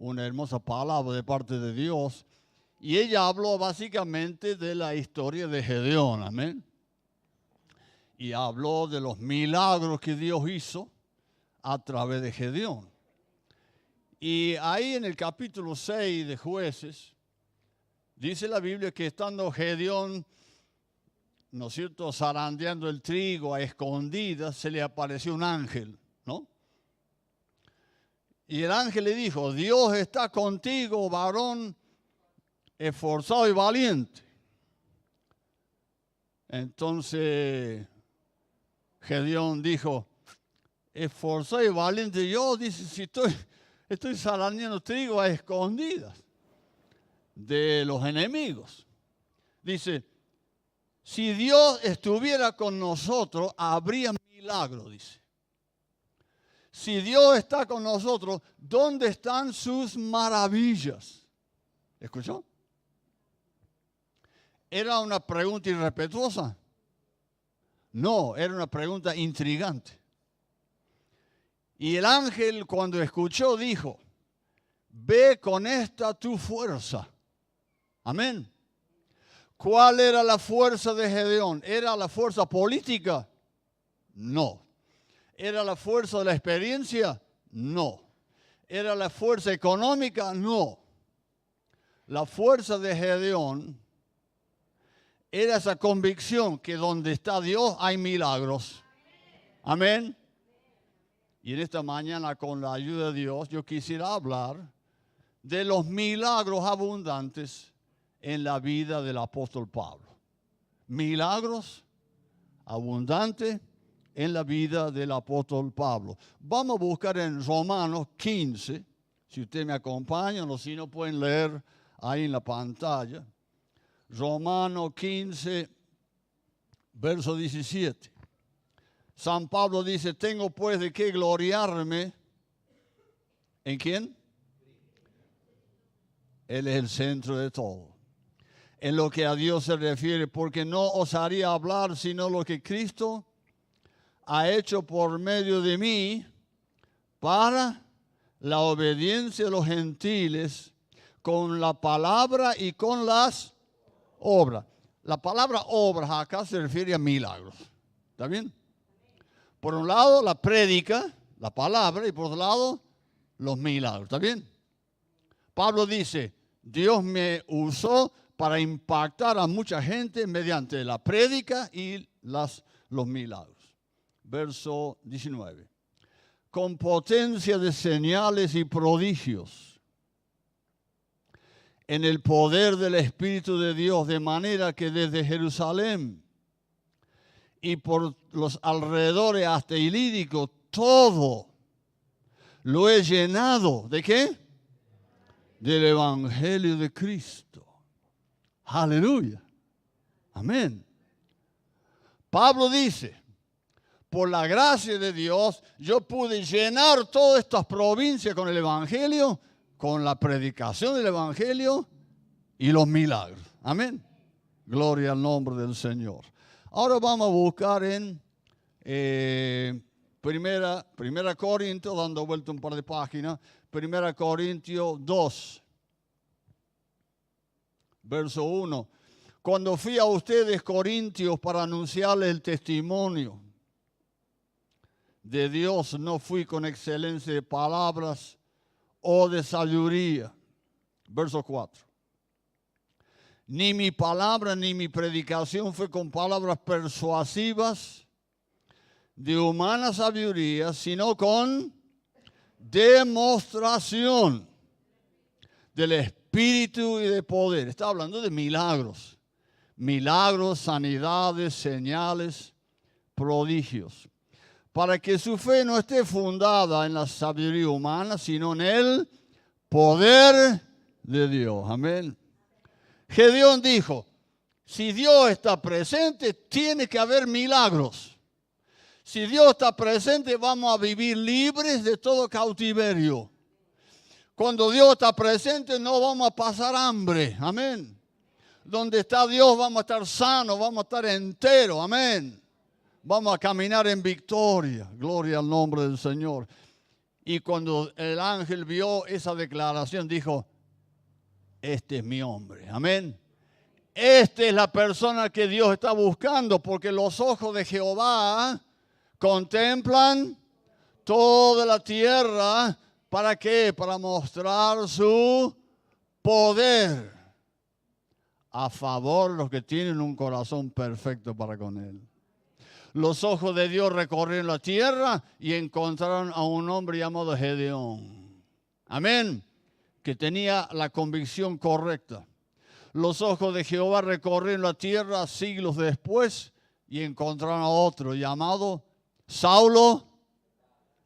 una hermosa palabra de parte de Dios. Y ella habló básicamente de la historia de Gedeón, amén. Y habló de los milagros que Dios hizo a través de Gedeón. Y ahí en el capítulo 6 de Jueces, dice la Biblia que estando Gedeón, ¿no es cierto?, zarandeando el trigo a escondidas, se le apareció un ángel, ¿no? Y el ángel le dijo, Dios está contigo, varón esforzado y valiente. Entonces Gedeón dijo, esforzado y valiente yo, dice, si estoy zarandeando trigo a escondidas de los enemigos. Dice, si Dios estuviera con nosotros, habría milagro, dice. Si Dios está con nosotros, ¿dónde están sus maravillas? ¿Escuchó? ¿Era una pregunta irrespetuosa? No, era una pregunta intrigante. Y el ángel cuando escuchó dijo, ve con esta tu fuerza. Amén. ¿Cuál era la fuerza de Gedeón? ¿Era la fuerza política? No. ¿Era la fuerza de la experiencia? No. ¿Era la fuerza económica? No. La fuerza de Gedeón era esa convicción que donde está Dios hay milagros. Amén. Y en esta mañana, con la ayuda de Dios, yo quisiera hablar de los milagros abundantes en la vida del apóstol Pablo. Milagros abundantes en la vida del apóstol Pablo. Vamos a buscar en Romanos 15, si usted me acompaña, o si no pueden leer ahí en la pantalla. Romanos 15, verso 17. San Pablo dice, tengo pues de qué gloriarme. ¿En quién? Él es el centro de todo. En lo que a Dios se refiere, porque no osaría hablar sino lo que Cristo ha hecho por medio de mí para la obediencia de los gentiles con la palabra y con las obras. La palabra obras acá se refiere a milagros. ¿Está bien? Por un lado la prédica, la palabra, y por otro lado los milagros. ¿Está bien? Pablo dice, Dios me usó para impactar a mucha gente mediante la prédica y los milagros. Verso 19. Con potencia de señales y prodigios en el poder del Espíritu de Dios, de manera que desde Jerusalén y por los alrededores hasta Ilírico, todo lo he llenado. ¿De qué? Del Evangelio de Cristo. Aleluya. Amén. Pablo dice, por la gracia de Dios, yo pude llenar todas estas provincias con el Evangelio, con la predicación del Evangelio y los milagros. Amén. Gloria al nombre del Señor. Ahora vamos a buscar en Primera Corintios, dando vuelta un par de páginas, Primera Corintios 2, verso 1. Cuando fui a ustedes, Corintios, para anunciarles el testimonio de Dios, no fui con excelencia de palabras o de sabiduría. Verso 4. Ni mi palabra ni mi predicación fue con palabras persuasivas de humana sabiduría, sino con demostración del Espíritu y de poder. Está hablando de milagros. Milagros, sanidades, señales, prodigios. Para que su fe no esté fundada en la sabiduría humana, sino en el poder de Dios. Amén. Gedeón dijo, si Dios está presente, tiene que haber milagros. Si Dios está presente, vamos a vivir libres de todo cautiverio. Cuando Dios está presente, no vamos a pasar hambre. Amén. Donde está Dios, vamos a estar sanos, vamos a estar enteros. Amén. Vamos a caminar en victoria. Gloria al nombre del Señor. Y cuando el ángel vio esa declaración, dijo, este es mi hombre. Amén. Esta es la persona que Dios está buscando, porque los ojos de Jehová contemplan toda la tierra. ¿Para qué? Para mostrar su poder a favor de los que tienen un corazón perfecto para con Él. Los ojos de Dios recorrieron la tierra y encontraron a un hombre llamado Gedeón. Amén. Que tenía la convicción correcta. Los ojos de Jehová recorrieron la tierra siglos después y encontraron a otro llamado Saulo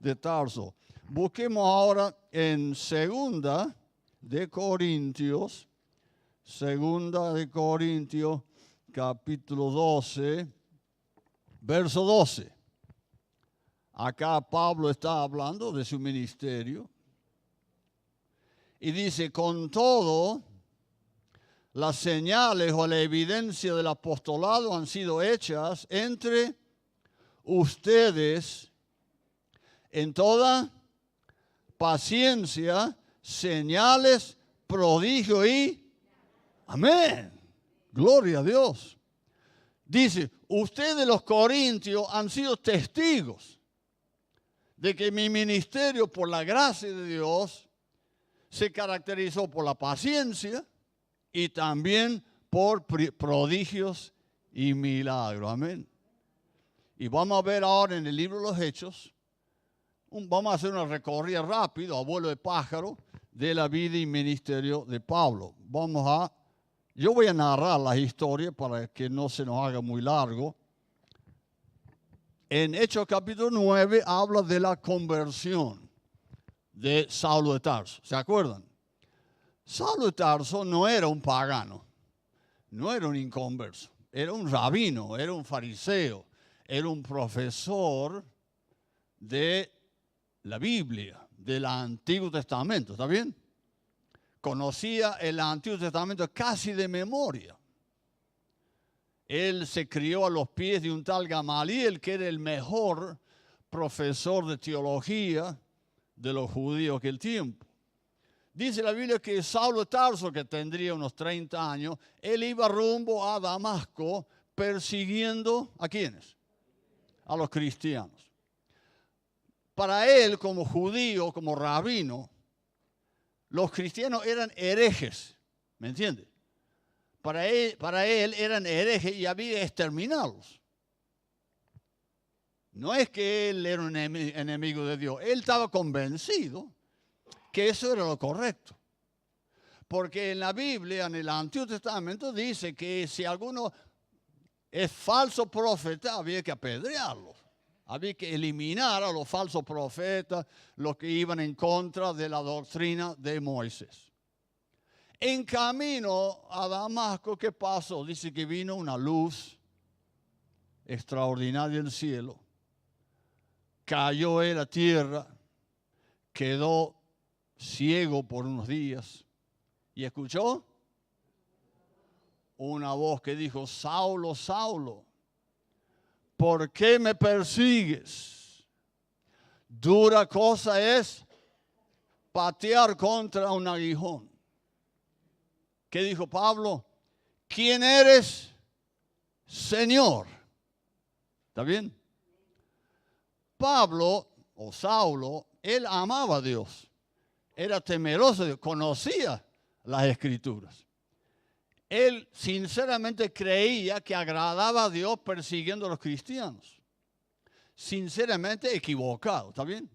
de Tarso. Busquemos ahora en Segunda de Corintios, capítulo 12, verso 12. Acá Pablo está hablando de su ministerio y dice, con todo, las señales o la evidencia del apostolado han sido hechas entre ustedes en toda paciencia, señales, prodigio y amén. Gloria a Dios. Dice, ustedes los corintios han sido testigos de que mi ministerio por la gracia de Dios se caracterizó por la paciencia y también por prodigios y milagros. Amén. Y vamos a ver ahora en el libro de los Hechos, vamos a hacer una recorrida rápida, a vuelo de pájaro, de la vida y ministerio de Pablo. Yo voy a narrar las historias para que no se nos haga muy largo. En Hechos capítulo 9 habla de la conversión de Saulo de Tarso. ¿Se acuerdan? Saulo de Tarso no era un pagano, no era un inconverso, era un rabino, era un fariseo, era un profesor de la Biblia, del Antiguo Testamento, ¿está bien? Conocía el Antiguo Testamento casi de memoria. Él se crió a los pies de un tal Gamaliel, que era el mejor profesor de teología de los judíos aquel tiempo. Dice la Biblia que Saulo de Tarso, que tendría unos 30 años, él iba rumbo a Damasco persiguiendo ¿a quiénes? A los cristianos. Para él, como judío, como rabino, los cristianos eran herejes, ¿me entiende? Para él eran herejes y había que exterminarlos. No es que él era un enemigo de Dios, él estaba convencido que eso era lo correcto. Porque en la Biblia, en el Antiguo Testamento, dice que si alguno es falso profeta, había que apedrearlo. Había que eliminar a los falsos profetas, los que iban en contra de la doctrina de Moisés. En camino a Damasco, ¿qué pasó? Dice que vino una luz extraordinaria del cielo, cayó en la tierra, quedó ciego por unos días y escuchó una voz que dijo, Saulo, Saulo, ¿por qué me persigues? Dura cosa es patear contra un aguijón. ¿Qué dijo Pablo? ¿Quién eres, Señor? ¿Está bien? Pablo, o Saulo, él amaba a Dios. Era temeroso de Dios, conocía las Escrituras. Él sinceramente creía que agradaba a Dios persiguiendo a los cristianos. Sinceramente equivocado, ¿está bien?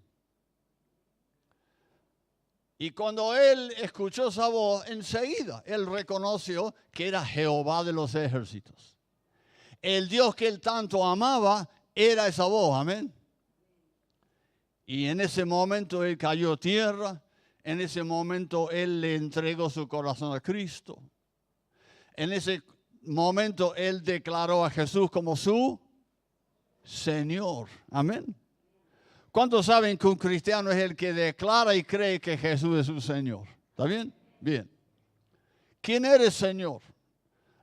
Y cuando él escuchó esa voz, enseguida él reconoció que era Jehová de los ejércitos. El Dios que él tanto amaba era esa voz, amén. Y en ese momento él cayó a tierra, en ese momento él le entregó su corazón a Cristo. En ese momento él declaró a Jesús como su Señor. Amén. ¿Cuántos saben que un cristiano es el que declara y cree que Jesús es su Señor? ¿Está bien? Bien. ¿Quién eres, Señor?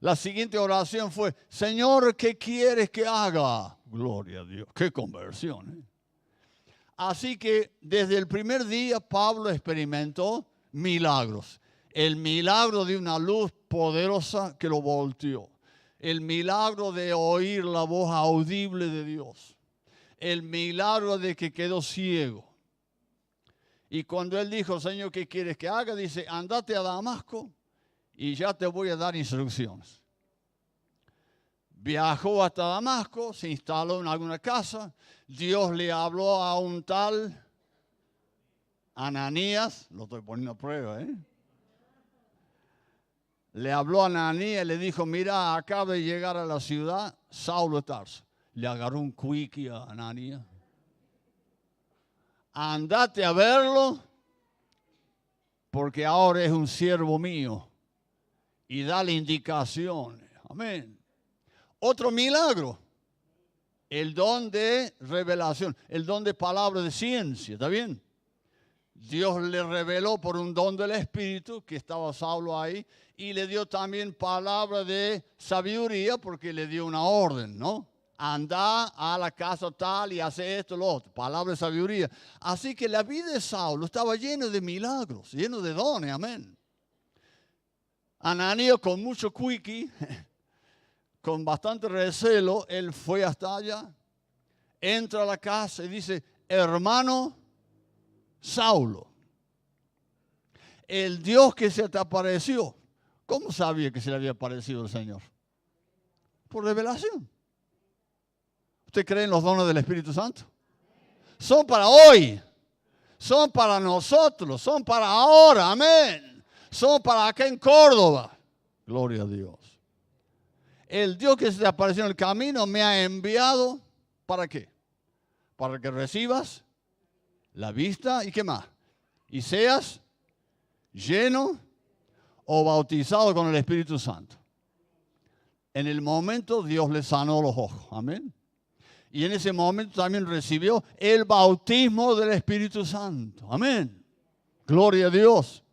La siguiente oración fue, Señor, ¿qué quieres que haga? Gloria a Dios. ¡Qué conversión! Así que desde el primer día Pablo experimentó milagros. El milagro de una luz poderosa que lo volteó. El milagro de oír la voz audible de Dios. El milagro de que quedó ciego. Y cuando él dijo, Señor, ¿qué quieres que haga? Dice, andate a Damasco y ya te voy a dar instrucciones. Viajó hasta Damasco, se instaló en alguna casa. Dios le habló a un tal Ananías, lo estoy poniendo a prueba, Le habló a Ananías y le dijo, mira, acaba de llegar a la ciudad Saulo de Tarso. Le agarró un quickie a Ananías. Andate a verlo, porque ahora es un siervo mío. Y dale indicaciones. Amén. Otro milagro. El don de revelación. El don de palabra de ciencia. ¿Está bien? Dios le reveló por un don del Espíritu, que estaba Saulo ahí, y le dio también palabra de sabiduría, porque le dio una orden, ¿no? Anda a la casa tal y hace esto, lo otro. Palabra de sabiduría. Así que la vida de Saulo estaba llena de milagros, lleno de dones, amén. Ananías, con mucho quickie, con bastante recelo, él fue hasta allá, entra a la casa y dice, hermano Saulo, el Dios que se te apareció. ¿Cómo sabía que se le había aparecido el Señor? Por revelación. ¿Usted cree en los dones del Espíritu Santo? Son para hoy, son para nosotros, son para ahora, amén. Son para acá en Córdoba. Gloria a Dios. El Dios que se te apareció en el camino me ha enviado, ¿para qué? Para que recibas la vista y qué más. Y seas lleno o bautizado con el Espíritu Santo. En el momento Dios le sanó los ojos. Amén. Y en ese momento también recibió el bautismo del Espíritu Santo. Amén. Gloria a Dios.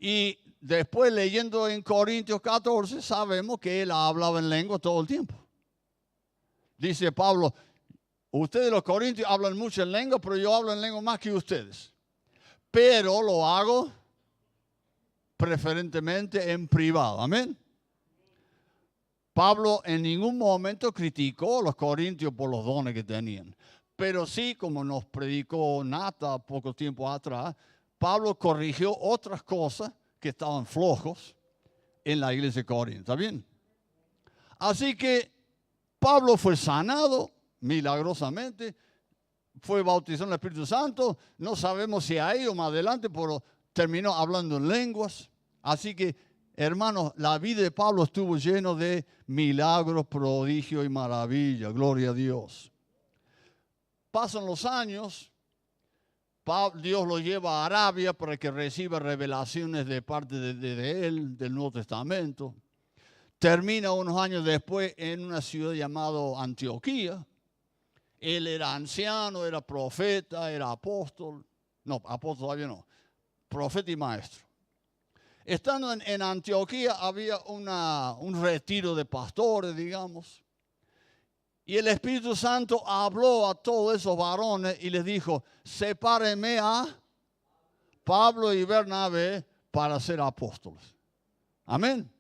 Y después leyendo en Corintios 14 sabemos que él hablaba en lengua todo el tiempo. Dice Pablo, ustedes los corintios hablan mucho en lengua, pero yo hablo en lengua más que ustedes. Pero lo hago preferentemente en privado. Amén. Pablo en ningún momento criticó a los corintios por los dones que tenían. Pero sí, como nos predicó Nata poco tiempo atrás, Pablo corrigió otras cosas que estaban flojos en la iglesia de Corinto. ¿Está bien? Así que Pablo fue sanado milagrosamente, fue bautizado en el Espíritu Santo. No sabemos si ahí o más adelante, pero terminó hablando en lenguas. Así que, hermanos, la vida de Pablo estuvo lleno de milagros, prodigios y maravillas. Gloria a Dios. Pasan los años. Dios lo lleva a Arabia para que reciba revelaciones de parte de él, del Nuevo Testamento. Termina unos años después en una ciudad llamada Antioquía. Él era anciano, era profeta, era apóstol. No, apóstol todavía no. Profeta y maestro. Estando en Antioquía había un retiro de pastores, digamos. Y el Espíritu Santo habló a todos esos varones y les dijo, sepárenme a Pablo y Bernabé para ser apóstoles. Amén.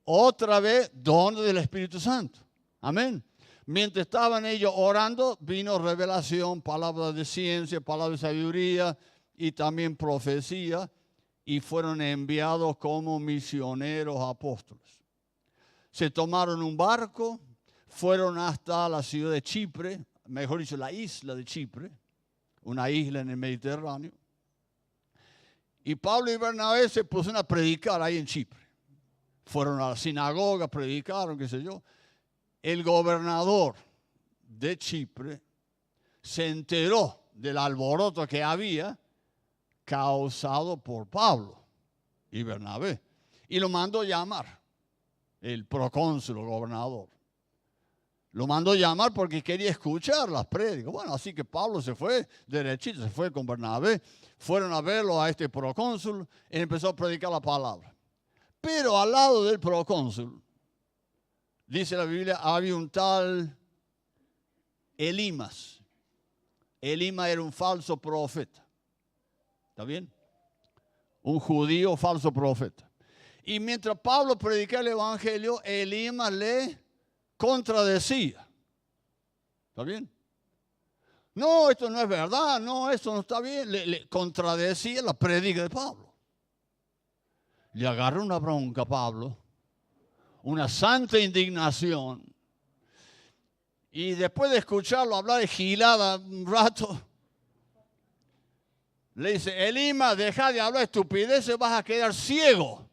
Otra vez, don del Espíritu Santo. Amén. Mientras estaban ellos orando, vino revelación, palabras de ciencia, palabras de sabiduría y también profecía. Y fueron enviados como misioneros apóstoles. Se tomaron un barco, fueron hasta la ciudad de Chipre, mejor dicho, la isla de Chipre, una isla en el Mediterráneo. Y Pablo y Bernabé se pusieron a predicar ahí en Chipre. Fueron a la sinagoga, predicaron, qué sé yo. El gobernador de Chipre se enteró del alboroto que había causado por Pablo y Bernabé. Y lo mandó llamar, el procónsul, el gobernador. Lo mandó llamar porque quería escuchar las prédicas. Bueno, así que Pablo se fue derechito, se fue con Bernabé. Fueron a verlo a este procónsul y empezó a predicar la palabra. Pero al lado del procónsul, dice la Biblia, había un tal Elimas. Elima era un falso profeta. ¿Está bien? Un judío falso profeta. Y mientras Pablo predicaba el evangelio, Elima le contradecía. ¿Está bien? No, esto no es verdad, no, esto no está bien. Le contradecía la prédica de Pablo. Le agarró una bronca a Pablo, una santa indignación. Y después de escucharlo hablar de gilada un rato, le dice, Elima, deja de hablar estupideces, vas a quedar ciego.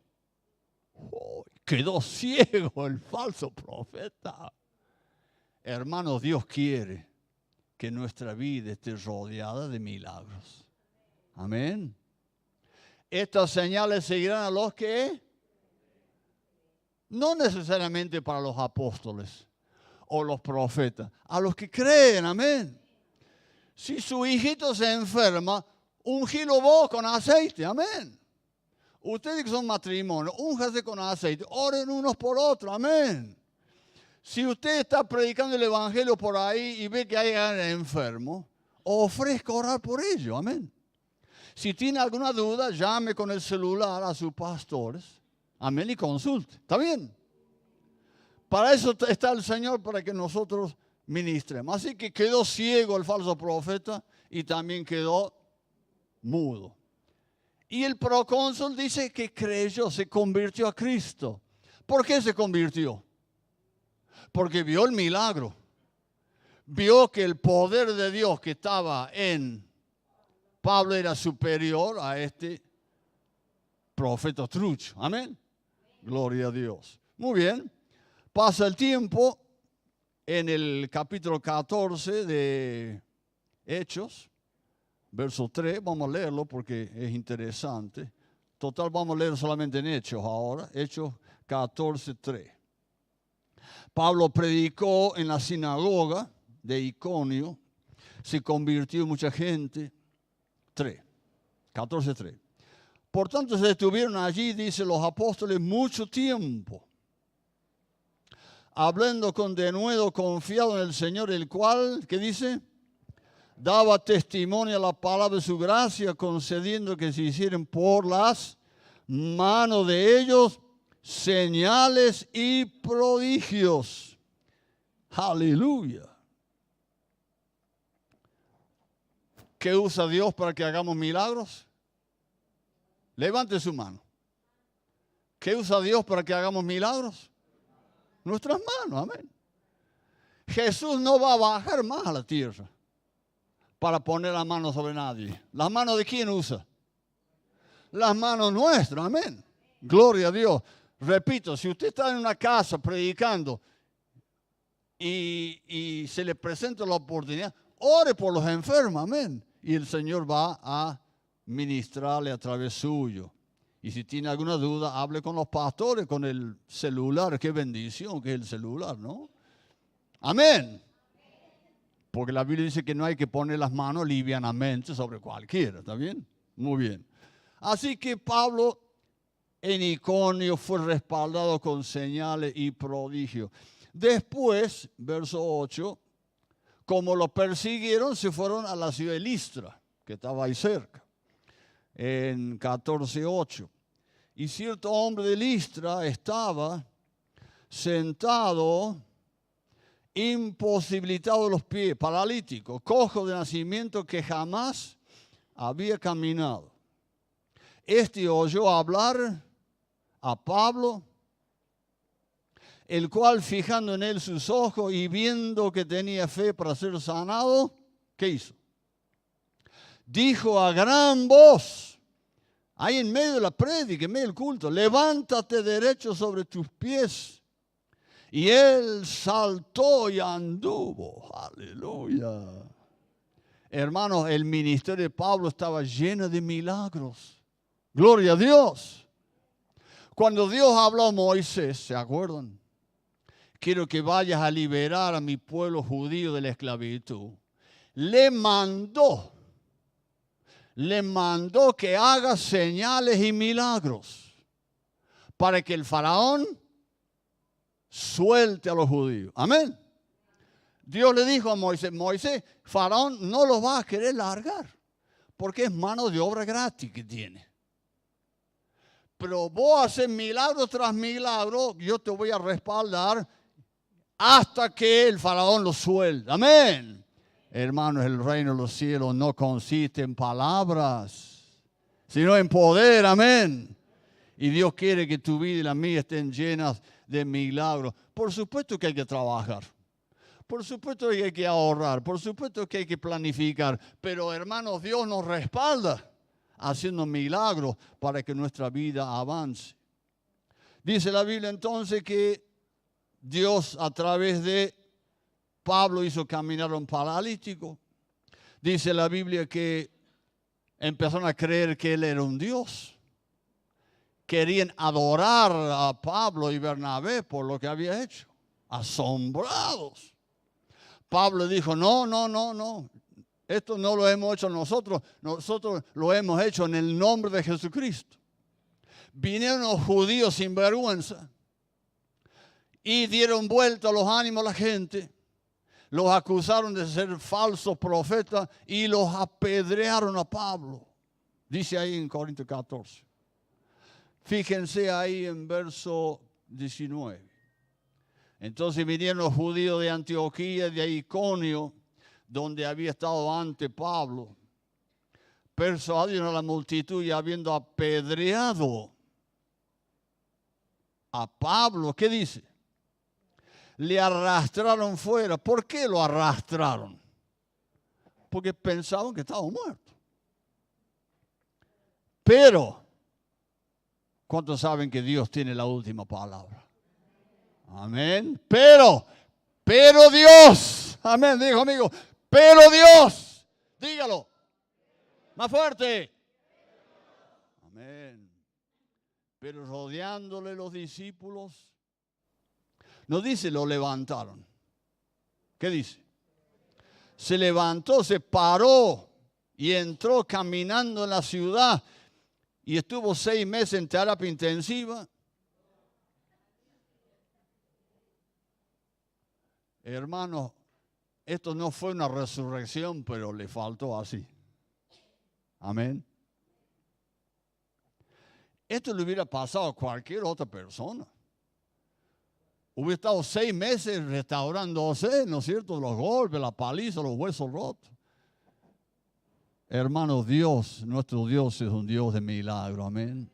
Oh, quedó ciego el falso profeta. Hermanos, Dios quiere que nuestra vida esté rodeada de milagros. Amén. Estas señales seguirán a los que, no necesariamente para los apóstoles o los profetas, a los que creen, amén. Si su hijito se enferma, ungilo vos con aceite, amén. Ustedes que son matrimonio, únjase con aceite, oren unos por otros, amén. Si usted está predicando el evangelio por ahí y ve que hay alguien enfermo, ofrezca orar por ello, amén. Si tiene alguna duda, llame con el celular a sus pastores, amén, y consulte, ¿está bien? Para eso está el Señor, para que nosotros ministremos. Así que quedó ciego el falso profeta y también quedó mudo. Y el procónsul dice que creyó, se convirtió a Cristo. ¿Por qué se convirtió? Porque vio el milagro. Vio que el poder de Dios que estaba en Pablo era superior a este profeta trucho. Amén. Gloria a Dios. Muy bien. Pasa el tiempo en el capítulo 14 de Hechos, verso 3. Vamos a leerlo porque es interesante. Total, vamos a leer solamente en Hechos ahora. Hechos 14, 3. Pablo predicó en la sinagoga de Iconio. Se convirtió mucha gente. 3. 14, 3. Por tanto, se detuvieron allí, dice los apóstoles, mucho tiempo, hablando con denuedo confiado en el Señor, el cual, ¿qué dice? Daba testimonio a la palabra de su gracia, concediendo que se hicieran por las manos de ellos señales y prodigios. Aleluya. ¿Qué usa Dios para que hagamos milagros? Levante su mano. ¿Qué usa Dios para que hagamos milagros? Nuestras manos, amén. Jesús no va a bajar más a la tierra para poner la mano sobre nadie. ¿Las manos de quién usa? Las manos nuestras, amén. Gloria a Dios. Repito, si usted está en una casa predicando y se le presenta la oportunidad, ore por los enfermos, amén. Y el Señor va a ministrarle a través suyo. Y si tiene alguna duda, hable con los pastores, con el celular. Qué bendición que es el celular, ¿no? Amén. Porque la Biblia dice que no hay que poner las manos livianamente sobre cualquiera, ¿está bien? Muy bien. Así que Pablo en Iconio fue respaldado con señales y prodigios. Después, verso 8, como lo persiguieron, se fueron a la ciudad de Listra, que estaba ahí cerca, en 14:8. Y cierto hombre de Listra estaba sentado, imposibilitado de los pies, paralítico, cojo de nacimiento, que jamás había caminado. Este oyó hablar a Pablo, el cual, fijando en él sus ojos y viendo que tenía fe para ser sanado, ¿qué hizo? Dijo a gran voz, ahí en medio de la prédica, en medio del culto, levántate derecho sobre tus pies. Y él saltó y anduvo. Aleluya. Hermanos, el ministerio de Pablo estaba lleno de milagros. Gloria a Dios. Cuando Dios habló a Moisés, ¿se acuerdan? Quiero que vayas a liberar a mi pueblo judío de la esclavitud. Le mandó que haga señales y milagros para que el faraón suelte a los judíos. Amén. Dios le dijo a Moisés, Moisés, Faraón no los va a querer largar, porque es mano de obra gratis que tiene. Pero vos haces milagro tras milagro, yo te voy a respaldar hasta que el Faraón lo suelte. Amén. Hermanos, el reino de los cielos no consiste en palabras, sino en poder. Amén. Y Dios quiere que tu vida y la mía estén llenas de milagros. Por supuesto que hay que trabajar. Por supuesto que hay que ahorrar. Por supuesto que hay que planificar. Pero, hermanos, Dios nos respalda haciendo milagros para que nuestra vida avance. Dice la Biblia entonces que Dios a través de Pablo hizo caminar a un paralítico. Dice la Biblia que empezaron a creer que él era un Dios. Querían adorar a Pablo y Bernabé por lo que había hecho. Asombrados. Pablo dijo, no. Esto no lo hemos hecho nosotros. Nosotros lo hemos hecho en el nombre de Jesucristo. Vinieron los judíos sin vergüenza y dieron vuelta a los ánimos a la gente. Los acusaron de ser falsos profetas y los apedrearon a Pablo. Dice ahí en Corintios 14. Fíjense ahí en verso 19. Entonces vinieron los judíos de Antioquía, de Iconio, donde había estado antes Pablo. Persuadieron a la multitud y habiendo apedreado a Pablo, ¿qué dice? Le arrastraron fuera. ¿Por qué lo arrastraron? Porque pensaban que estaba muerto. Pero, ¿cuántos saben que Dios tiene la última palabra? Amén. Pero Dios, amén, dijo amigo, pero Dios, dígalo, más fuerte. Amén. Pero rodeándole los discípulos, no dice lo levantaron. ¿Qué dice? Se levantó, se paró y entró caminando en la ciudad y estuvo 6 meses en terapia intensiva. Hermanos, esto no fue una resurrección, pero le faltó así. Amén. Esto le hubiera pasado a cualquier otra persona. Hubiera estado 6 meses restaurándose, ¿no es cierto? Los golpes, la paliza, los huesos rotos. Hermanos, Dios, nuestro Dios es un Dios de milagro. Amén.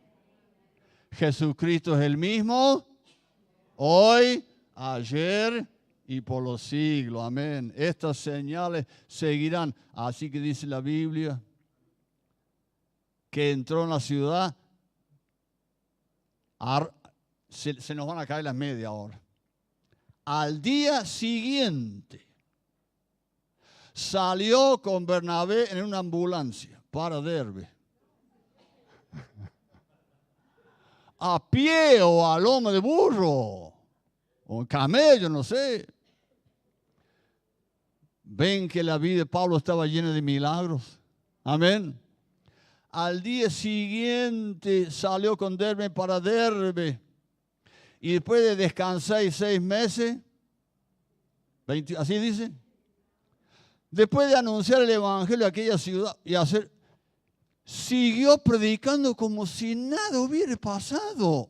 Jesucristo es el mismo hoy, ayer y por los siglos. Amén. Estas señales seguirán. Así que dice la Biblia que entró en la ciudad. Se nos van a caer las medias ahora. Al día siguiente salió con Bernabé en una ambulancia para Derbe. A pie o a lomo de burro o en camello, no sé. Ven que la vida de Pablo estaba llena de milagros. Amén. Al día siguiente salió con Derbe para Derbe. Y después de descansar 6 meses, así dice, después de anunciar el evangelio a aquella ciudad y siguió predicando como si nada hubiera pasado.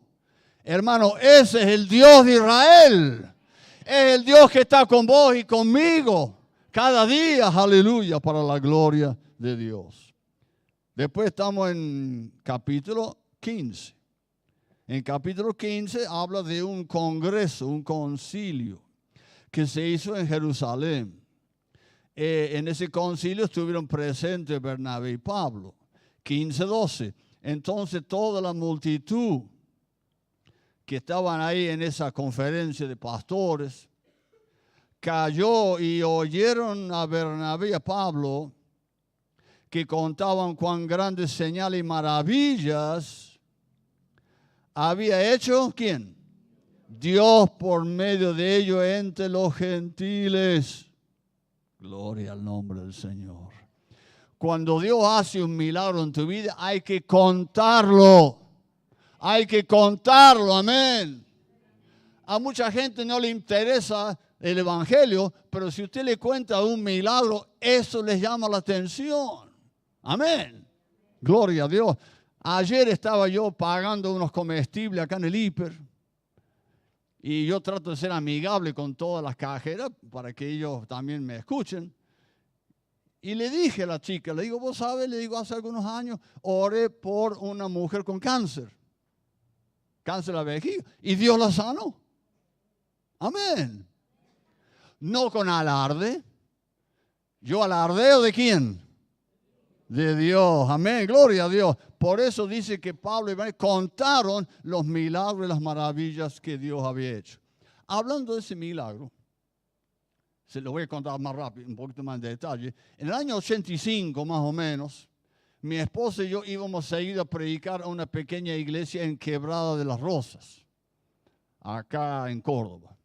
Hermano, ese es el Dios de Israel. Es el Dios que está con vos y conmigo cada día, aleluya, para la gloria de Dios. Después estamos en capítulo 15. En capítulo 15 habla de un congreso, un concilio que se hizo en Jerusalén. En ese concilio estuvieron presentes Bernabé y Pablo. 15:12. Entonces toda la multitud que estaban ahí en esa conferencia de pastores cayó y oyeron a Bernabé y a Pablo que contaban cuán grandes señales y maravillas había hecho, ¿quién? Dios por medio de ellos entre los gentiles. Gloria al nombre del Señor. Cuando Dios hace un milagro en tu vida, hay que contarlo. Hay que contarlo, amén. A mucha gente no le interesa el evangelio, pero si usted le cuenta un milagro, eso les llama la atención. Amén. Gloria a Dios. Ayer estaba yo pagando unos comestibles acá en el hiper. Y yo trato de ser amigable con todas las cajeras para que ellos también me escuchen. Y le dije a la chica, le digo, vos sabes, le digo, hace algunos años oré por una mujer con cáncer. Cáncer de la vejiga. Y Dios la sanó. Amén. No con alarde. ¿Yo alardeo de quién? De Dios. Amén. Gloria a Dios. Por eso dice que Pablo y Bernabé contaron los milagros y las maravillas que Dios había hecho. Hablando de ese milagro, se lo voy a contar más rápido, un poquito más en detalle. En el año 85, más o menos, mi esposa y yo íbamos a ir a predicar a una pequeña iglesia en Quebrada de las Rosas, acá en Córdoba.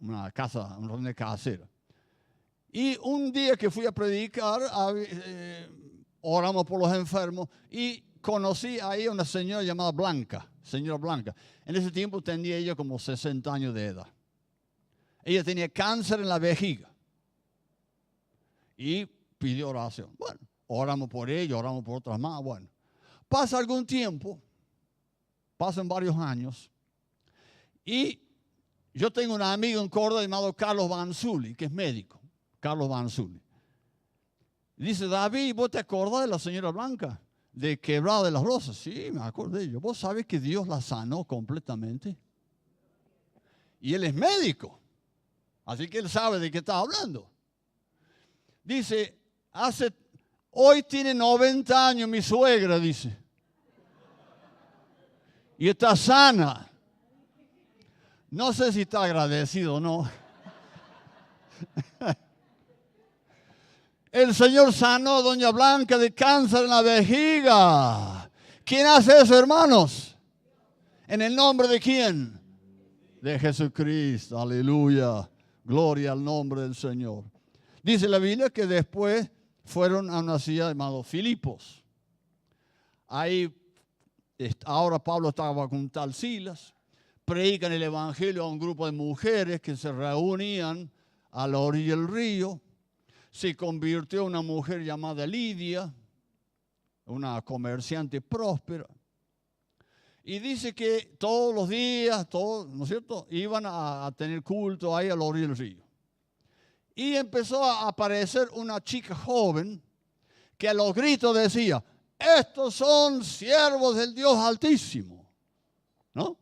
Una casa, una reunión casera. Y un día que fui a predicar, oramos por los enfermos y conocí ahí a una señora llamada Blanca, señora Blanca. En ese tiempo tenía ella como 60 años de edad. Ella tenía cáncer en la vejiga y pidió oración. Bueno, oramos por ella, oramos por otras más. Bueno, pasa algún tiempo, pasan varios años y yo tengo un amigo en Córdoba llamado Carlos Banzuli, que es médico. Carlos Banzuli. Dice, David, ¿vos te acordás de la señora Blanca? De Quebrada de las Rosas. Sí, me acuerdo de ella. ¿Vos sabés que Dios la sanó completamente? Y él es médico. Así que él sabe de qué está hablando. Dice, hoy tiene 90 años mi suegra, dice. Y está sana. No sé si está agradecido o no. El Señor sanó a doña Blanca de cáncer en la vejiga. ¿Quién hace eso, hermanos? ¿En el nombre de quién? De Jesucristo. Aleluya. Gloria al nombre del Señor. Dice la Biblia que después fueron a una ciudad llamada Filipos. Ahí, ahora Pablo estaba con tal Silas. Predican el evangelio a un grupo de mujeres que se reunían a la orilla del río. Se convirtió en una mujer llamada Lidia, una comerciante próspera. Y dice que todos los días, ¿no es cierto?, iban a tener culto ahí a la orilla del río. Y empezó a aparecer una chica joven que a los gritos decía, estos son siervos del Dios Altísimo. ¿No?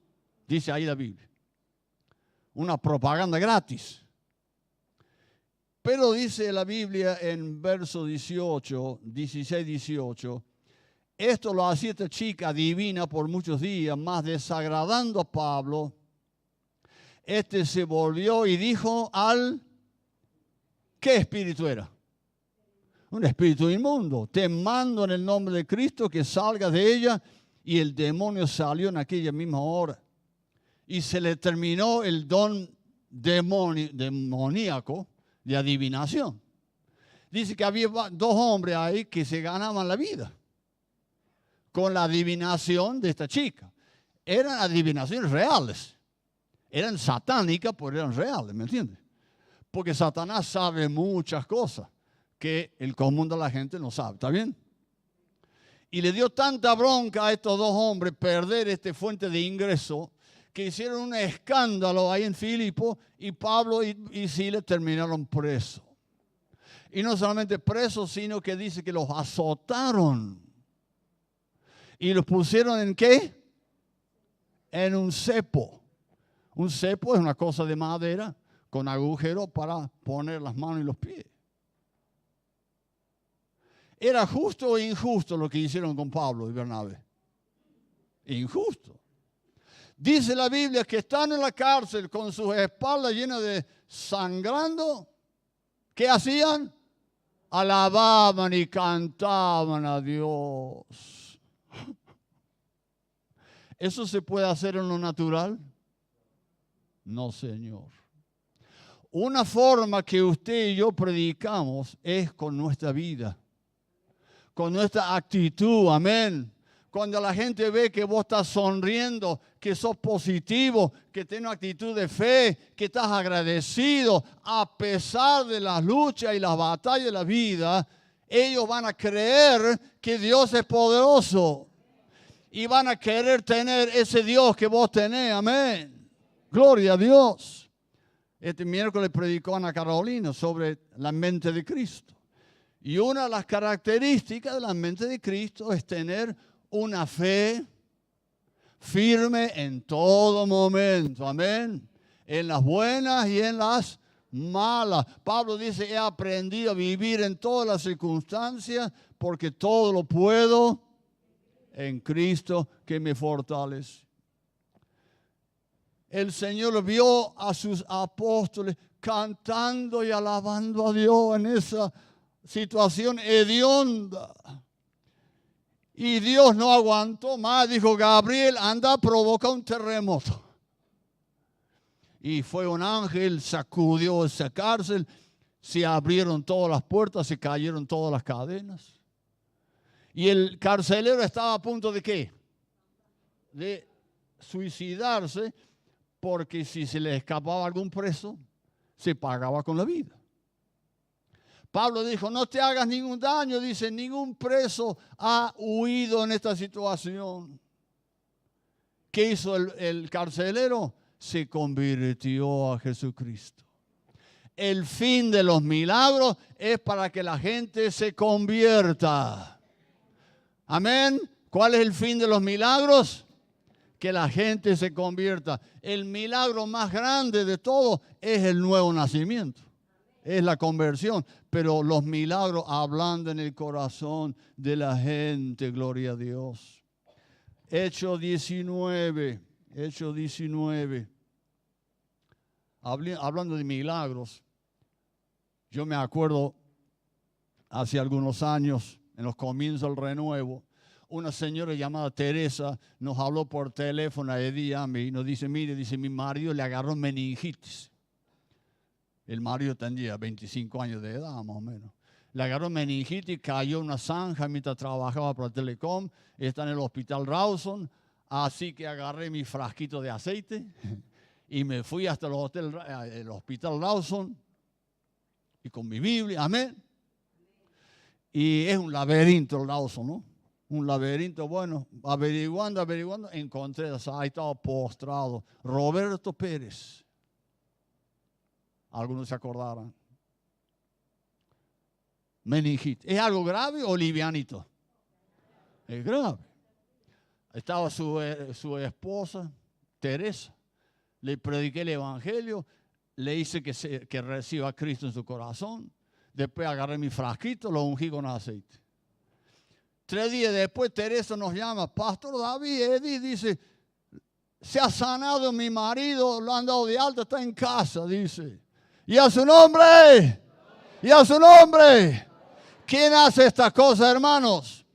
Dice ahí la Biblia. Una propaganda gratis. Pero dice la Biblia en verso 16, 18, esto lo hacía esta chica divina por muchos días, más desagradando a Pablo. Este se volvió y dijo ¿qué espíritu era? Un espíritu inmundo. Te mando en el nombre de Cristo que salga de ella. Y el demonio salió en aquella misma hora. Y se le terminó el don demoníaco de adivinación. Dice que había dos hombres ahí que se ganaban la vida con la adivinación de esta chica. Eran adivinaciones reales. Eran satánicas, pero eran reales, ¿me entiendes? Porque Satanás sabe muchas cosas que el común de la gente no sabe, ¿está bien? Y le dio tanta bronca a estos dos hombres perder esta fuente de ingreso que hicieron un escándalo ahí en Filipo y Pablo y Silas terminaron presos. Y no solamente presos, sino que dice que los azotaron. ¿Y los pusieron en qué? En un cepo. Un cepo es una cosa de madera con agujero para poner las manos y los pies. ¿Era justo o injusto lo que hicieron con Pablo y Bernabé? Injusto. Dice la Biblia que están en la cárcel con sus espaldas llenas de sangrando. ¿Qué hacían? Alababan y cantaban a Dios. ¿Eso se puede hacer en lo natural? No, Señor. Una forma que usted y yo predicamos es con nuestra vida, con nuestra actitud, amén. Cuando la gente ve que vos estás sonriendo, que sos positivo, que tienes una actitud de fe, que estás agradecido a pesar de las luchas y las batallas de la vida, ellos van a creer que Dios es poderoso y van a querer tener ese Dios que vos tenés. Amén. Gloria a Dios. Este miércoles predicó Ana Carolina sobre la mente de Cristo. Y una de las características de la mente de Cristo es tener una fe firme en todo momento. Amén. En las buenas y en las malas. Pablo dice, he aprendido a vivir en todas las circunstancias porque todo lo puedo en Cristo que me fortalece. El Señor vio a sus apóstoles cantando y alabando a Dios en esa situación hedionda. Y Dios no aguantó más, dijo, Gabriel, anda, provoca un terremoto. Y fue un ángel, sacudió esa cárcel, se abrieron todas las puertas, se cayeron todas las cadenas. Y el carcelero estaba a punto de ¿qué? De suicidarse, porque si se le escapaba algún preso, se pagaba con la vida. Pablo dijo, no te hagas ningún daño, dice, ningún preso ha huido en esta situación. ¿Qué hizo el carcelero? Se convirtió a Jesucristo. El fin de los milagros es para que la gente se convierta. Amén. ¿Cuál es el fin de los milagros? Que la gente se convierta. El milagro más grande de todo es el nuevo nacimiento. Es la conversión, pero los milagros ablandan el corazón de la gente, gloria a Dios. Hechos 19, hablando de milagros, yo me acuerdo hace algunos años, en los comienzos del renuevo, una señora llamada Teresa nos habló por teléfono a Eddie y a mí y nos dice, mire, dice, mi marido le agarró meningitis. El marido tendría 25 años de edad, más o menos. Le agarró meningitis, cayó en una zanja mientras trabajaba para Telecom. Está en el hospital Rawson. Así que agarré mi frasquito de aceite y me fui hasta el hospital Rawson. Y con mi Biblia, amén. Y es un laberinto el Rawson, ¿no? Un laberinto, bueno, averiguando, encontré, ahí estaba postrado Roberto Pérez. Algunos se acordarán. Meningitis. ¿Es algo grave o livianito? Es grave. Estaba su esposa, Teresa. Le prediqué el evangelio. Le hice que reciba a Cristo en su corazón. Después agarré mi frasquito, lo ungí con aceite. 3 días después Teresa nos llama. Pastor David, Eddie dice, se ha sanado mi marido, lo han dado de alta, está en casa, dice. Y a su nombre, y a su nombre. ¿Quién hace estas cosas, hermanos?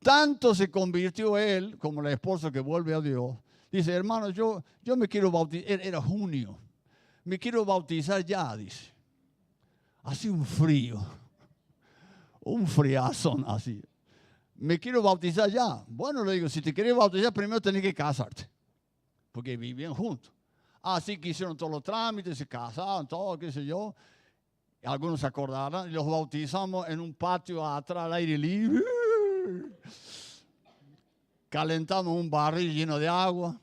Tanto se convirtió él, como la esposa que vuelve a Dios. Dice, hermanos, yo me quiero bautizar. Era junio. Me quiero bautizar ya, dice. Así un frío. Un friazón así. Me quiero bautizar ya. Bueno, le digo, si te quieres bautizar, primero tenés que casarte. Porque vivían juntos. Así que hicieron todos los trámites, se casaron, todo, qué sé yo. Algunos se acordarán. Y los bautizamos en un patio atrás al aire libre. Calentamos un barril lleno de agua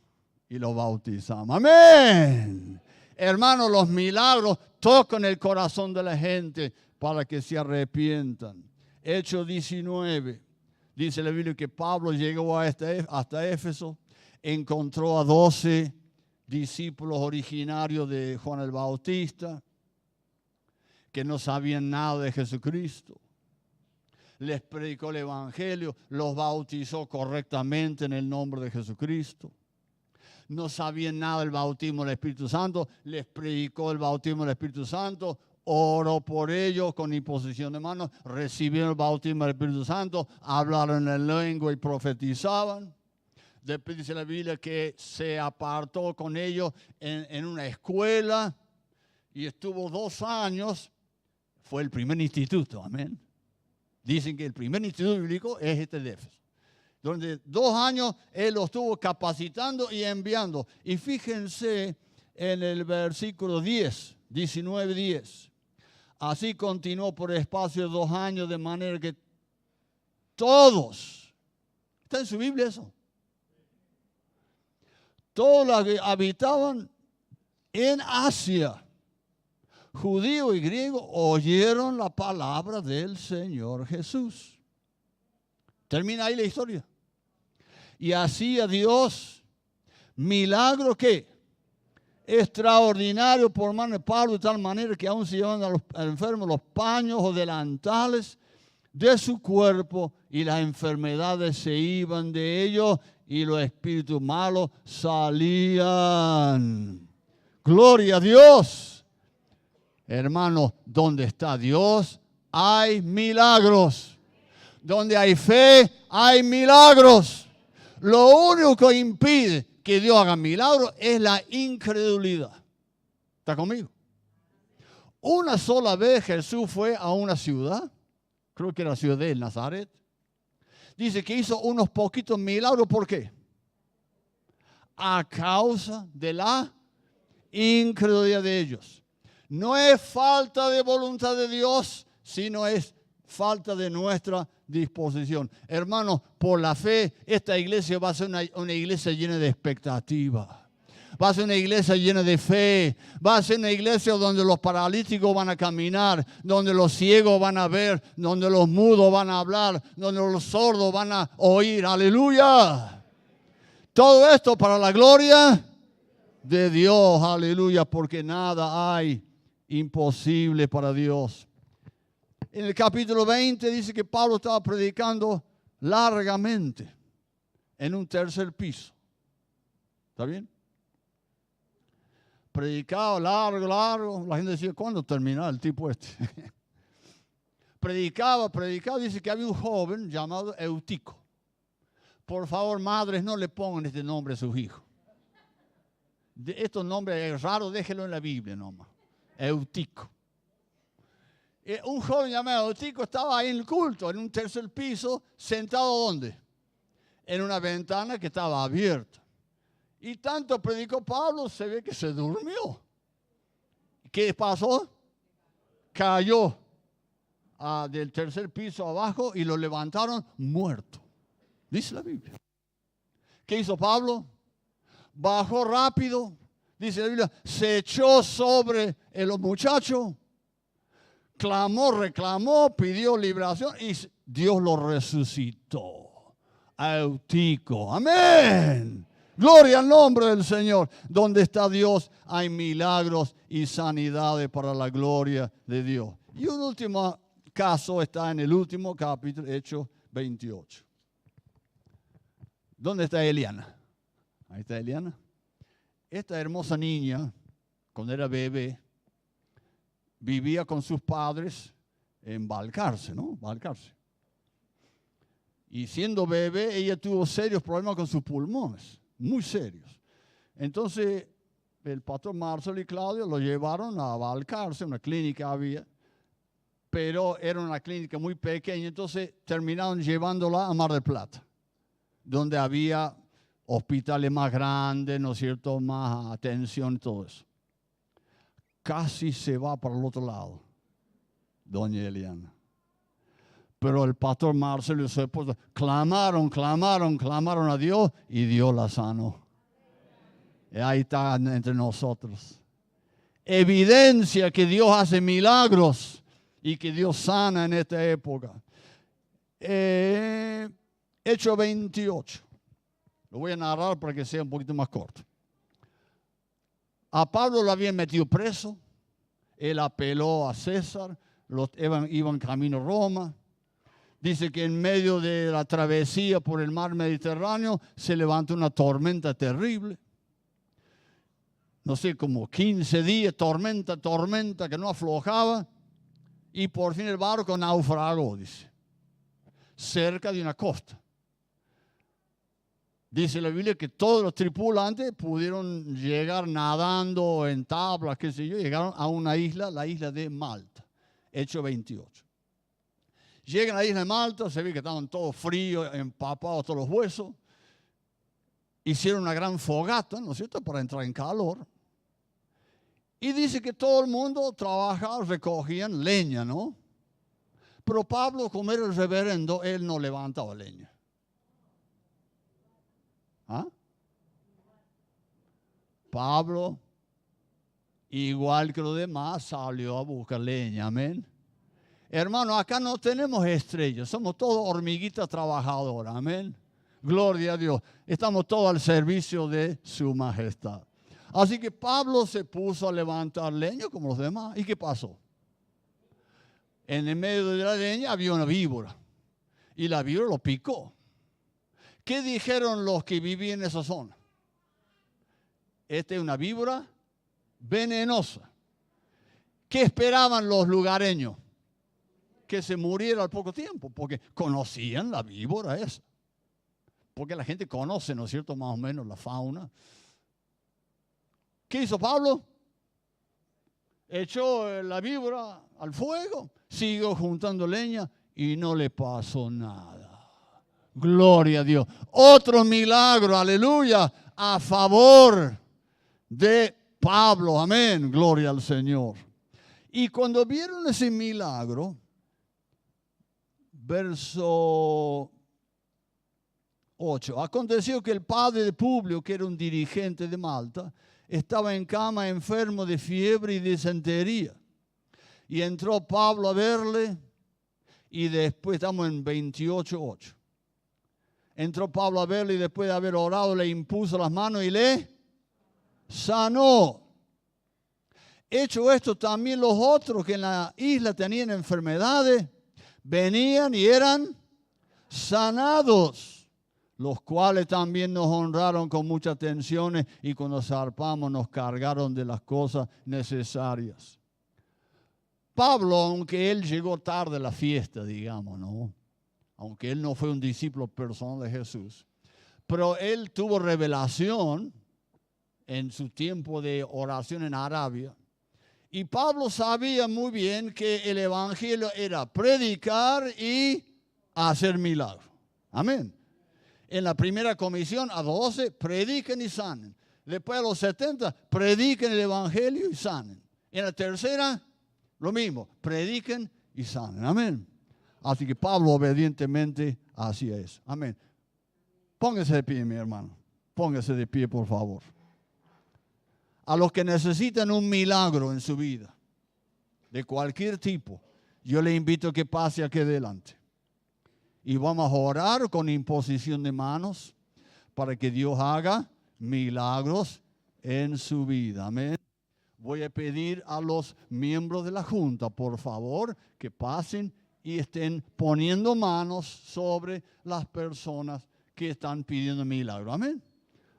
y los bautizamos. ¡Amén! Hermanos, los milagros tocan el corazón de la gente para que se arrepientan. Hechos 19. Dice la Biblia que Pablo llegó hasta Éfeso, encontró a 12 discípulos originarios de Juan el Bautista que no sabían nada de Jesucristo. Les predicó el evangelio, los bautizó correctamente en el nombre de Jesucristo. No sabían nada del bautismo del Espíritu Santo, les predicó el bautismo del Espíritu Santo, oró por ellos con imposición de manos, recibieron el bautismo del Espíritu Santo, hablaron en lengua y profetizaban. Después dice la Biblia que se apartó con ellos en una escuela y estuvo 2 años. Fue el primer instituto, amén. Dicen que el primer instituto bíblico es este de Éfeso. Durante 2 años él lo estuvo capacitando y enviando. Y fíjense en el versículo 10, 19:10. Así continuó por espacio de 2 años, de manera que todos, ¿está en su Biblia eso? Todos los que habitaban en Asia, judíos y griegos, oyeron la palabra del Señor Jesús. Termina ahí la historia. Y hacía Dios milagros que extraordinarios por mano de Pablo, de tal manera que aún se llevaban a los enfermos los paños o delantales de su cuerpo, y las enfermedades se iban de ellos y los espíritus malos salían. Gloria a Dios. Hermanos, donde está Dios hay milagros. Donde hay fe hay milagros. Lo único que impide que Dios haga milagros es la incredulidad. ¿Está conmigo? Una sola vez Jesús fue a una ciudad, creo que era la ciudad de Nazaret. Dice que hizo unos poquitos milagros. ¿Por qué? A causa de la incredulidad de ellos. No es falta de voluntad de Dios, sino es falta de nuestra disposición. Hermanos, por la fe, esta iglesia va a ser una iglesia llena de expectativa. Va a ser una iglesia llena de fe. Va a ser una iglesia donde los paralíticos van a caminar, donde los ciegos van a ver, donde los mudos van a hablar, donde los sordos van a oír. ¡Aleluya! Todo esto para la gloria de Dios. ¡Aleluya! Porque nada hay imposible para Dios. En el capítulo 20 dice que Pablo estaba predicando largamente en un tercer piso. ¿Está bien? Predicaba largo. La gente decía, ¿cuándo terminará el tipo este? predicaba. Dice que había un joven llamado Eutico. Por favor, madres, no le pongan este nombre a sus hijos. Estos nombres raros, déjenlo en la Biblia nomás. Eutico. Un joven llamado Eutico estaba ahí en el culto, en un tercer piso, sentado ¿dónde? En una ventana que estaba abierta. Y tanto predicó Pablo, se ve que se durmió. ¿Qué pasó? Cayó del tercer piso abajo y lo levantaron muerto. Dice la Biblia. ¿Qué hizo Pablo? Bajó rápido. Dice la Biblia, se echó sobre el muchacho. Clamó, reclamó, pidió liberación y Dios lo resucitó. A Eutico. Amén. Gloria al nombre del Señor. Donde está Dios hay milagros y sanidades para la gloria de Dios. Y un último caso está en el último capítulo, Hechos 28. ¿Dónde está Eliana? Ahí está Eliana. Esta hermosa niña, cuando era bebé, vivía con sus padres en Balcarce, ¿no? Balcarce. Y siendo bebé, ella tuvo serios problemas con sus pulmones, muy serios. Entonces, el pastor Marcelo y Claudio lo llevaron a Balcarce, una clínica había, pero era una clínica muy pequeña, entonces terminaron llevándola a Mar del Plata, donde había hospitales más grandes, ¿no es cierto?, más atención y todo eso. Casi se va para el otro lado, doña Eliana. Pero el pastor Marcelo y su esposa clamaron a Dios y Dios la sanó. Y ahí está entre nosotros. Evidencia que Dios hace milagros y que Dios sana en esta época. Hechos 28. Lo voy a narrar para que sea un poquito más corto. A Pablo lo habían metido preso. Él apeló a César. Iban camino a Roma. Dice que en medio de la travesía por el mar Mediterráneo se levantó una tormenta terrible. No sé, como 15 días, tormenta, que no aflojaba. Y por fin el barco naufragó, dice, cerca de una costa. Dice la Biblia que todos los tripulantes pudieron llegar nadando en tablas, qué sé yo, llegaron a una isla, la isla de Malta, Hechos 28. Llegan a la isla de Malta, se ve que estaban todos fríos, empapados todos los huesos. Hicieron una gran fogata, ¿no es cierto?, para entrar en calor. Y dice que todo el mundo trabajaba, recogían leña, ¿no? Pero Pablo, como era el reverendo, él no levantaba leña. ¿Ah? Pablo, igual que los demás, salió a buscar leña, amén. Hermano, acá no tenemos estrellas, somos todos hormiguitas trabajadoras, amén. Gloria a Dios, estamos todos al servicio de su majestad. Así que Pablo se puso a levantar leña como los demás. ¿Y qué pasó? En el medio de la leña había una víbora y la víbora lo picó. ¿Qué dijeron los que vivían en esa zona? Esta es una víbora venenosa. ¿Qué esperaban los lugareños? Que se muriera al poco tiempo, porque conocían la víbora esa. Porque la gente conoce, ¿no es cierto?, más o menos la fauna. ¿Qué hizo Pablo? Echó la víbora al fuego, siguió juntando leña y no le pasó nada. Gloria a Dios. Otro milagro, aleluya, a favor de Pablo. Amén. Gloria al Señor. Y cuando vieron ese milagro, verso 8. Aconteció que el padre de Publio, que era un dirigente de Malta, estaba en cama enfermo de fiebre y disentería. Y entró Pablo a verle y después, estamos en 28:8. Entró Pablo a verle y después de haber orado le impuso las manos y le sanó. Hecho esto, también los otros que en la isla tenían enfermedades venían y eran sanados, los cuales también nos honraron con muchas atenciones y cuando zarpamos nos cargaron de las cosas necesarias. Pablo, aunque él llegó tarde a la fiesta, digamos, ¿no? Aunque él no fue un discípulo personal de Jesús, pero él tuvo revelación en su tiempo de oración en Arabia. Y Pablo sabía muy bien que el evangelio era predicar y hacer milagros. Amén. En la primera comisión, a 12, prediquen y sanen. Después a los 70, prediquen el evangelio y sanen. En la tercera, lo mismo, prediquen y sanen. Amén. Así que Pablo obedientemente hacía eso. Amén. Póngase de pie, mi hermano. Póngase de pie, por favor. A los que necesitan un milagro en su vida, de cualquier tipo, yo le invito a que pase aquí adelante. Y vamos a orar con imposición de manos para que Dios haga milagros en su vida. Amén. Voy a pedir a los miembros de la Junta, por favor, que pasen y estén poniendo manos sobre las personas que están pidiendo milagro. Amén.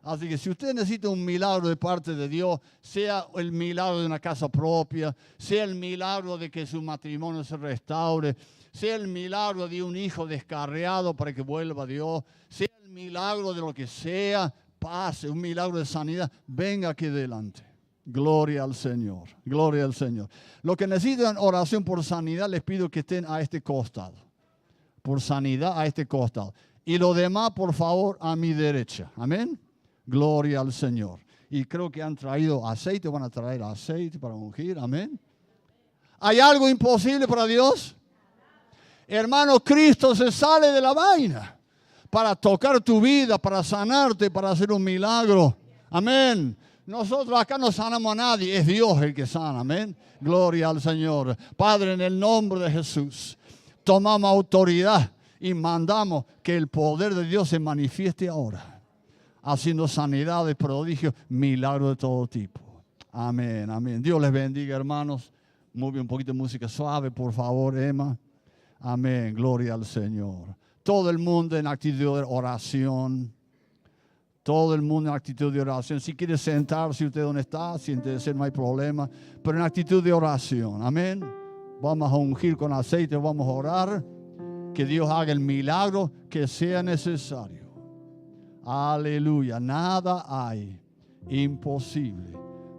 Así que si usted necesita un milagro de parte de Dios, sea el milagro de una casa propia, sea el milagro de que su matrimonio se restaure, sea el milagro de un hijo descarriado para que vuelva a Dios, sea el milagro de lo que sea, pase, un milagro de sanidad, venga aquí delante. Gloria al Señor, gloria al Señor. Los que necesitan oración por sanidad, les pido que estén a este costado. Por sanidad a este costado. Y los demás, por favor, a mi derecha. Amén. Gloria al Señor. Y creo que han traído aceite, van a traer aceite para ungir. Amén. ¿Hay algo imposible para Dios? Hermano, Cristo se sale de la vaina para tocar tu vida, para sanarte, para hacer un milagro. Amén. Nosotros acá no sanamos a nadie, es Dios el que sana. Amén. Gloria al Señor. Padre, en el nombre de Jesús, tomamos autoridad y mandamos que el poder de Dios se manifieste ahora, haciendo sanidades, prodigios, milagros de todo tipo. Amén, amén. Dios les bendiga, hermanos. Mueve un poquito de música suave, por favor, Emma. Amén, gloria al Señor. Todo el mundo en actitud de oración. Todo el mundo en actitud de oración. Si quiere sentarse usted donde está, siéntese, no hay problema. Pero en actitud de oración, amén. Vamos a ungir con aceite, vamos a orar. Que Dios haga el milagro que sea necesario. Aleluya, nada hay imposible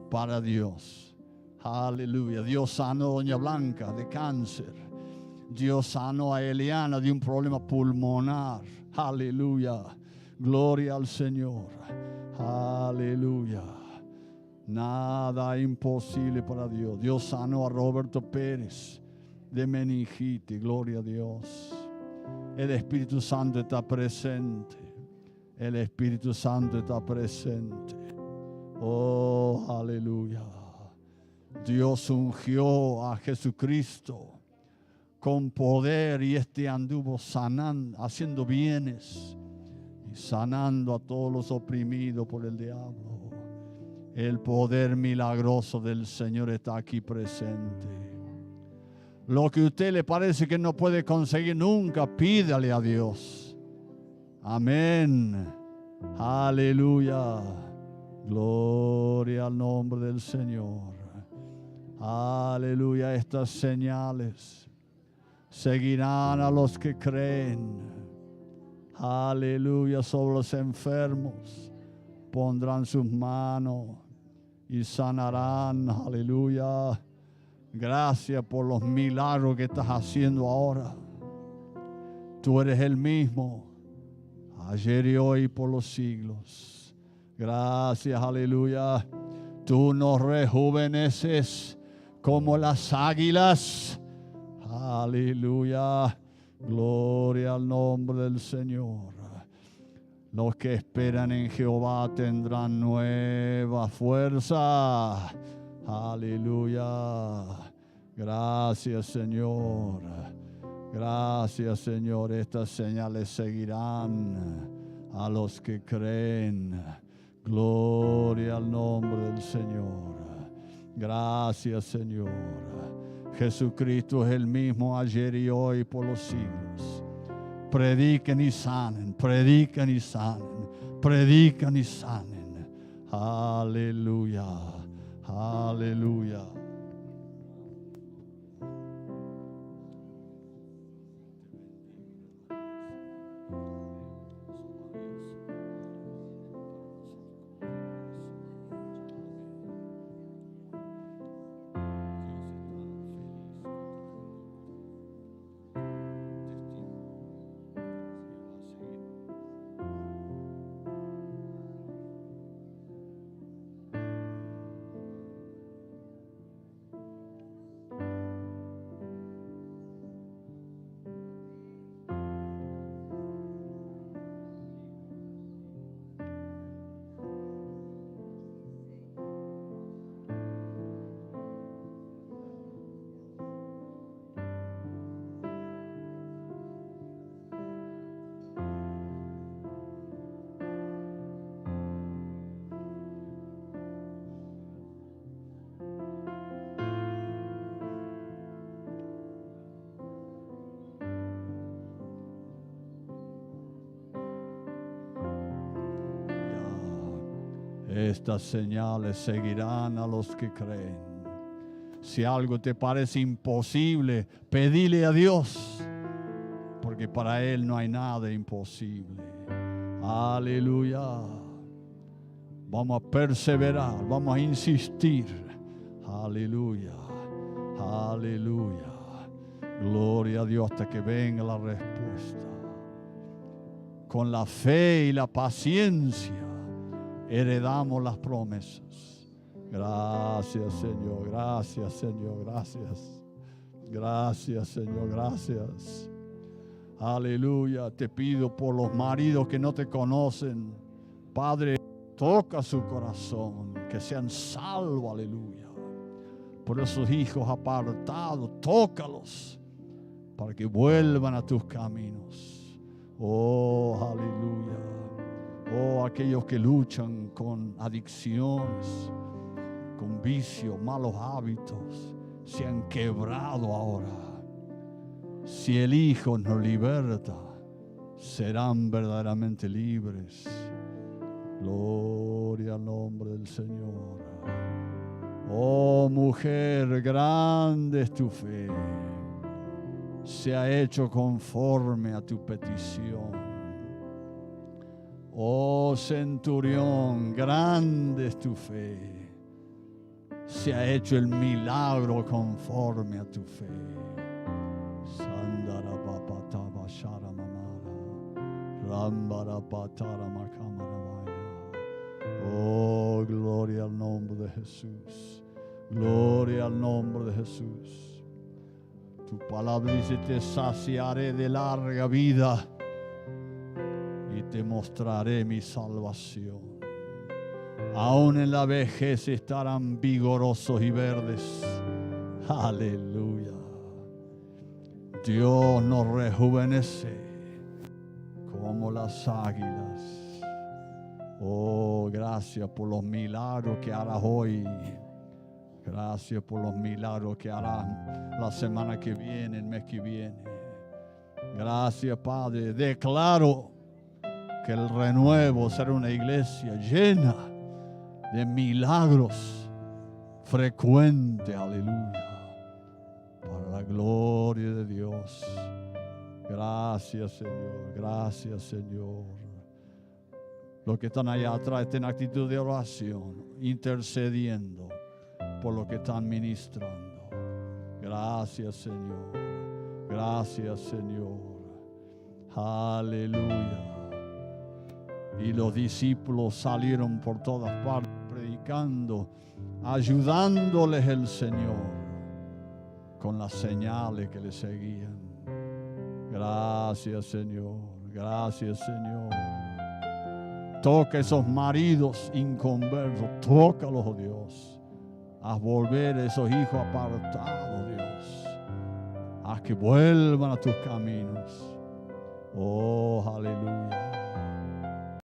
para Dios. Aleluya, Dios sanó a Doña Blanca de cáncer. Dios sanó a Eliana de un problema pulmonar. Aleluya. Gloria al Señor. Aleluya. Nada imposible para Dios. Dios sanó a Roberto Pérez de meningitis. Gloria a Dios. El Espíritu Santo está presente. El Espíritu Santo está presente. Oh, aleluya. Dios ungió a Jesucristo con poder y anduvo sanando, haciendo bienes y sanando a todos los oprimidos por el diablo. El poder milagroso del Señor está aquí presente. Lo que a usted le parece que no puede conseguir nunca, pídale a Dios. Amén. Aleluya. Gloria al nombre del Señor. Aleluya. Estas señales seguirán a los que creen. Aleluya. Sobre los enfermos pondrán sus manos y sanarán. Aleluya. Gracias por los milagros que estás haciendo ahora. Tú eres el mismo, ayer y hoy por los siglos. Gracias, aleluya. Tú nos rejuveneces como las águilas. Aleluya. Gloria al nombre del Señor. Los que esperan en Jehová tendrán nueva fuerza. Aleluya. Gracias, Señor. Gracias, Señor. Estas señales seguirán a los que creen. Gloria al nombre del Señor. Gracias, Señor. Jesucristo es el mismo ayer y hoy por los siglos. Prediquen y sanen, prediquen y sanen, prediquen y sanen. Aleluya, aleluya. Estas señales seguirán a los que creen. Si algo te parece imposible, pedile a Dios, porque para Él no hay nada imposible. Aleluya. Vamos a perseverar, vamos a insistir. Aleluya, aleluya. Gloria a Dios hasta que venga la respuesta. Con la fe y la paciencia heredamos las promesas. Gracias, Señor. Gracias, Señor. Gracias. Gracias, Señor. Gracias. Aleluya. Te pido por los maridos que no te conocen. Padre, toca su corazón. Que sean salvos. Aleluya. Por esos hijos apartados, tócalos. Para que vuelvan a tus caminos. Oh, aleluya. Oh, aquellos que luchan con adicciones, con vicios, malos hábitos, se han quebrado ahora. Si el Hijo nos liberta, serán verdaderamente libres. Gloria al nombre del Señor. Oh, mujer, grande es tu fe. Se ha hecho conforme a tu petición. Oh centurión, grande es tu fe. Se ha hecho el milagro conforme a tu fe. Oh, gloria al nombre de Jesús. Gloria al nombre de Jesús. Tu palabra dice: te saciaré de larga vida y te mostraré mi salvación. Aún en la vejez estarán vigorosos y verdes. Aleluya. Dios nos rejuvenece como las águilas. Oh, gracias por los milagros que harás hoy. Gracias por los milagros que harás la semana que viene, el mes que viene. Gracias, Padre. Declaro que el renuevo será una iglesia llena de milagros frecuentes. Aleluya. Para la gloria de Dios. Gracias, Señor. Gracias, Señor. Los que están allá atrás estén en actitud de oración, intercediendo por lo que están ministrando. Gracias, Señor. Gracias, Señor. Aleluya. Y los discípulos salieron por todas partes predicando, ayudándoles el Señor con las señales que les seguían. Gracias, Señor. Gracias, Señor. Toca esos maridos inconversos. Tócalos, oh Dios. Haz volver a esos hijos apartados, Dios. Haz que vuelvan a tus caminos. Oh, aleluya.